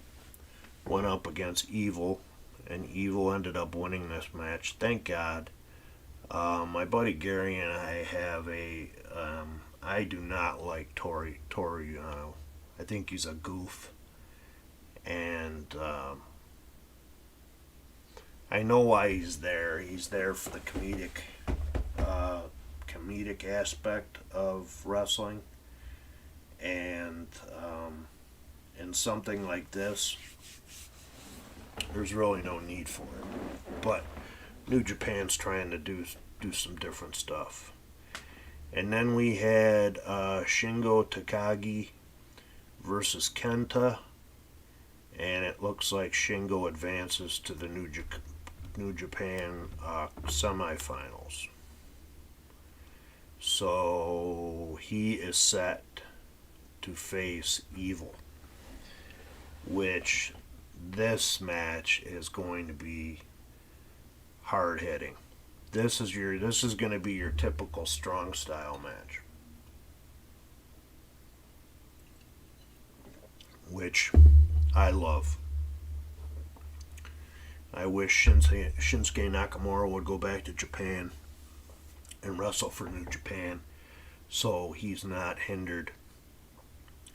went up against Evil, and Evil ended up winning this match. Thank God. My buddy Gary and I have I do not like Toru Yano. I think he's a goof, and I know why he's there. He's there for the comedic aspect of wrestling, and in something like this, there's really no need for it. But New Japan's trying to do some different stuff. And then we had Shingo Takagi versus Kenta, and it looks like Shingo advances to the New Japan semifinals. So he is set to face Evil, which this match is going to be hard hitting. This is going to be your typical strong style match, which I love. I wish Shinsuke Nakamura would go back to Japan and wrestle for New Japan so he's not hindered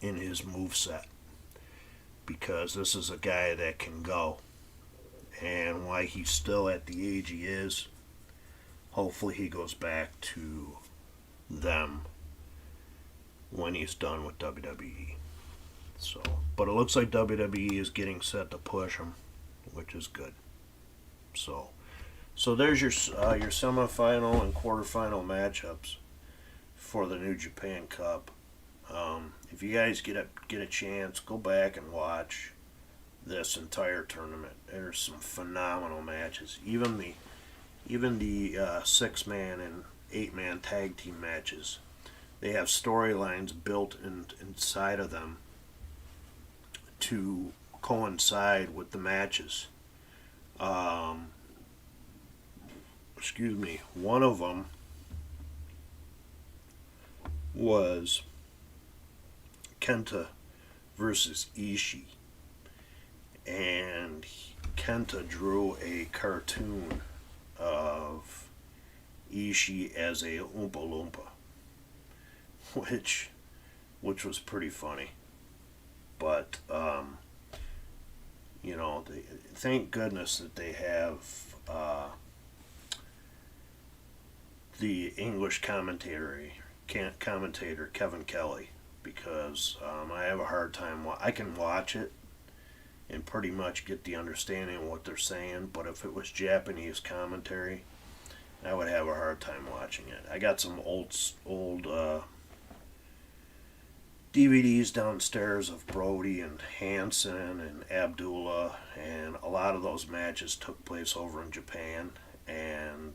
in his moveset, because this is a guy that can go, and why he's still at the age he is, hopefully he goes back to them when he's done with WWE. So, but it looks like WWE is getting set to push him, which is good. So there's your semifinal and quarterfinal matchups for the New Japan Cup. If you guys get a chance, go back and watch this entire tournament. There's some phenomenal matches. Even the 6-man and 8-man tag team matches, they have storylines built inside of them to coincide with the matches. One of them was Kenta versus Ishii, and Kenta drew a cartoon of Ishii as a Oompa Loompa, which was pretty funny. But thank goodness that they have the English commentator Kevin Kelly, because I have a hard time. I can watch it and pretty much get the understanding of what they're saying, but if it was Japanese commentary, I would have a hard time watching it. I got some old DVDs downstairs of Brody and Hansen and Abdullah, and a lot of those matches took place over in Japan, and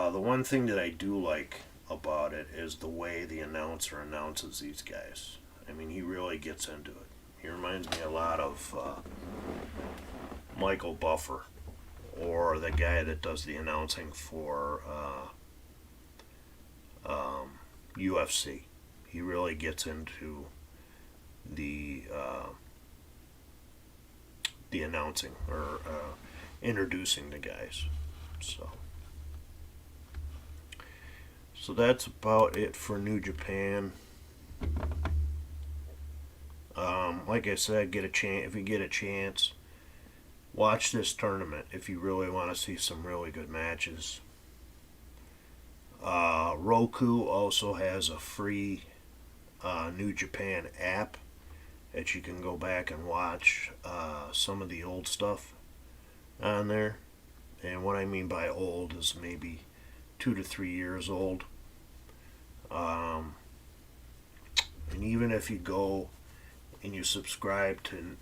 the one thing that I do like about it is the way the announcer announces these guys. I mean, he really gets into it. He reminds me a lot of Michael Buffer, or the guy that does the announcing for UFC. He really gets into the announcing, or introducing the guys. So that's about it for New Japan. Like I said, if you get a chance, watch this tournament if you really want to see some really good matches. Roku also has a free New Japan app that you can go back and watch some of the old stuff on there. And what I mean by old is maybe 2 to 3 years old. And even if you go and you subscribe to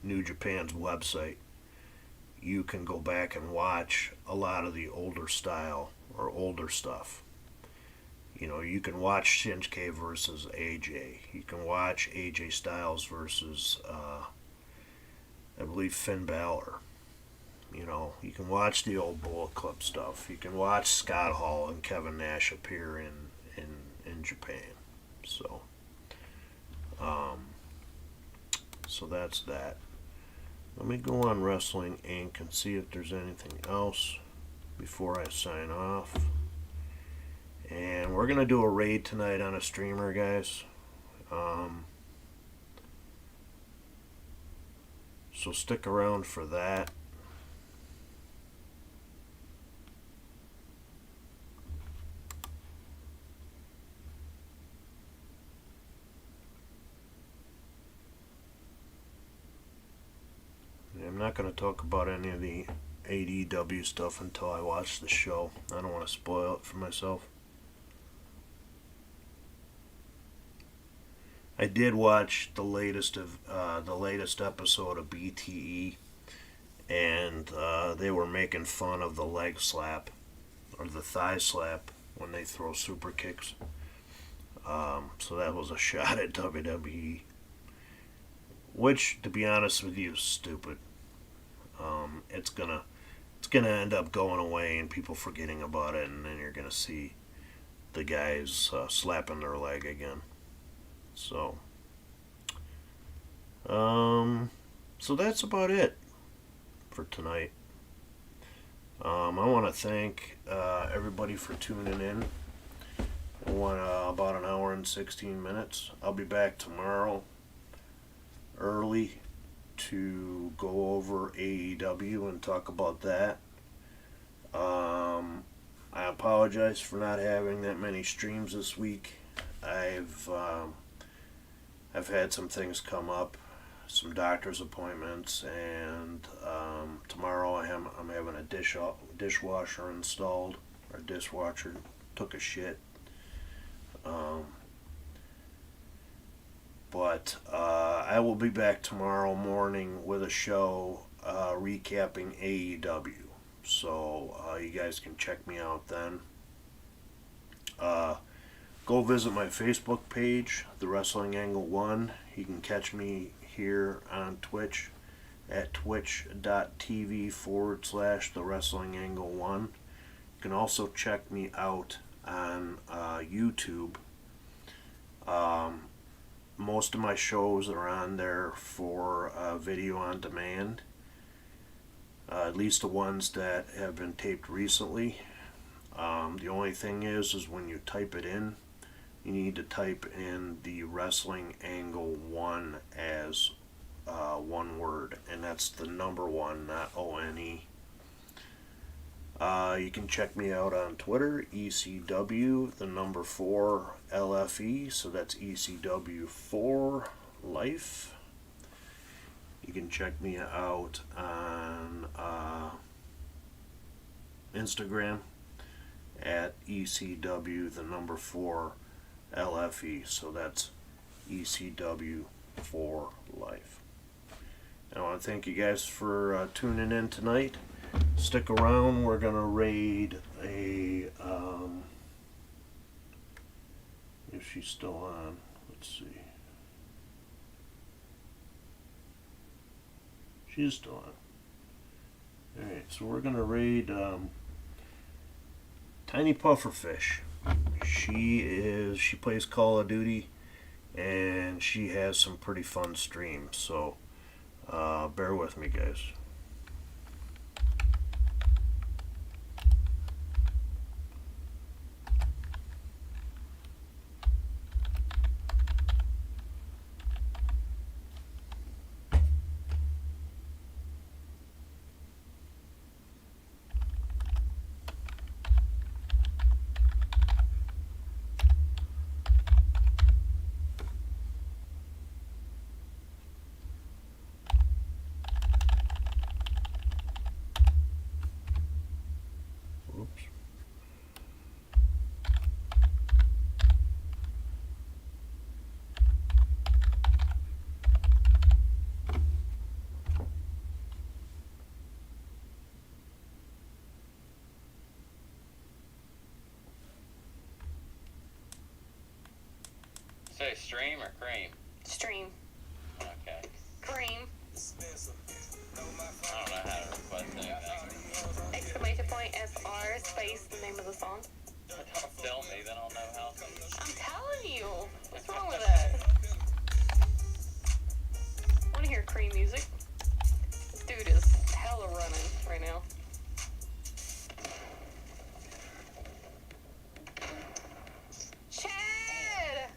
New Japan's website, you can go back and watch a lot of the older style or older stuff. You can watch Shinsuke versus AJ. You can watch AJ Styles versus, I believe, Finn Balor. You can watch the old Bullet Club stuff. You can watch Scott Hall and Kevin Nash appear in Japan. So that's that. Let me go on Wrestling Inc. and see if there's anything else before I sign off. And we're going to do a raid tonight on a streamer, guys. So stick around for that. I'm not going to talk about any of the AEW stuff until I watch the show. I don't want to spoil it for myself. I did watch the latest episode of BTE, and they were making fun of the leg slap or the thigh slap when they throw super kicks. So that was a shot at WWE, which, to be honest with you, is stupid. It's gonna end up going away and people forgetting about it, and then you're gonna see the guys slapping their leg again. So, so that's about it for tonight. I want to thank everybody for tuning in. It went about an hour and 16 minutes. I'll be back tomorrow early to go over AEW and talk about that. I apologize for not having that many streams this week. I've had some things come up, some doctor's appointments, and tomorrow I'm having a dishwasher installed. Our dishwasher took a shit. But I will be back tomorrow morning with a show recapping AEW. So you guys can check me out then. Go visit my Facebook page, The Wrestling Angle 1. You can catch me here on Twitch at twitch.tv/TheWrestlingAngle1. You can also check me out on YouTube. Most of my shows are on there for video on demand. At least the ones that have been taped recently. The only thing is when you type it in, you need to type in the Wrestling Angle 1 as one word, and that's the number 1, not ONE. You can check me out on Twitter, ECW, the number 4 LFE, so that's ECW4 Life. You can check me out on Instagram at ECW, the number 4 LFE, so that's ECW4 Life. I want to thank you guys for tuning in tonight. Stick around, we're going to raid a, if she's still on, let's see. She's still on. Alright, so we're going to raid Tiny Pufferfish. She plays Call of Duty, and she has some pretty fun streams, so bear with me, guys. Say stream or cream? Stream. Okay. Cream. I don't know how to request anything. Exclamation point FR space the name of the song. Don't tell me, then I'll know how to. I'm telling you. What's wrong with that? I want to hear cream music. This dude is hella running right now. Chad!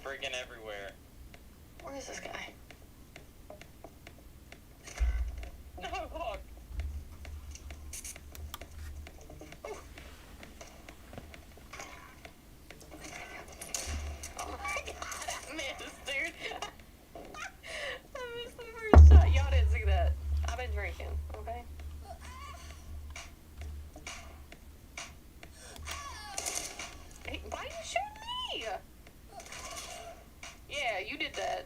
Freaking everywhere. Where is this guy? No, look. Oh my god, I missed, dude. I missed the first shot. Y'all didn't see that. I've been drinking, okay? Hey, why you shoot me? Yeah, you did that.